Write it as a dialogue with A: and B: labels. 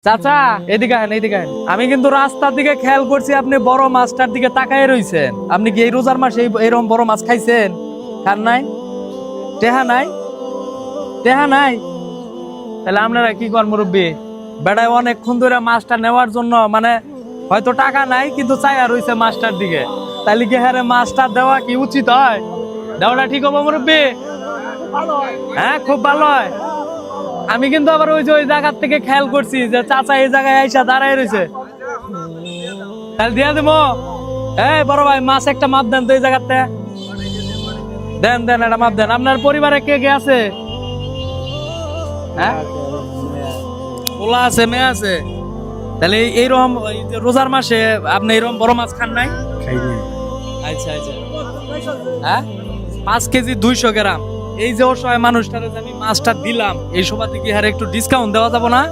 A: চাচা এদিকে আহেন এদিকে আহেন। আমি কিন্তু রাস্তার দিকে খেয়াল করছি আপনি বড় মাছটার দিকে তাকায় রইছেন। আপনি কি এই রোজার মাসে এরকম বড় মাছ খাইছেন? খান নাই? টেহা নাই? টেহা নাই? তাহলে আপনারা কি কর মুরব্বী, বেড়ায় অনেকক্ষণ ধরে মাছটা নেওয়ার জন্য মানে হয়তো টাকা নাই কিন্তু চাইয়া রইছে মাছটার দিকে। তাহলে কি হ্যাঁ মাছটা দেওয়া কি উচিত হয়? দেওয়াটা ঠিক হবো মুরব্বী? হ্যাঁ খুব ভালো হয়। আমি কিন্তু আবার ওই যে ওই জায়গার থেকে খেয়াল করছি যে চাচা এই জায়গায় আইসা দাঁড়ায় রয়েছে, তাহলে দিয়া দেবো। এই বড় ভাই মাছ একটা মাপ দেন তো এই জায়গাতে। দেন দেন একটা মাপ দেন। আপনার পরিবারে কে কে আছে? হ্যাঁ পোলা আছে, মেয়ে আছে। তাহলে এইরকম রোজার মাসে আপনি এরকম বড় মাছ খান নাই? আচ্ছা আচ্ছা। হ্যাঁ 5 কেজি 200 গ্রাম। এই যে অসহায় মানুষটারে যে আমি মাছটা দিলাম এই সবার দিকে হারে একটু ডিসকাউন্ট দেওয়া যাবে না?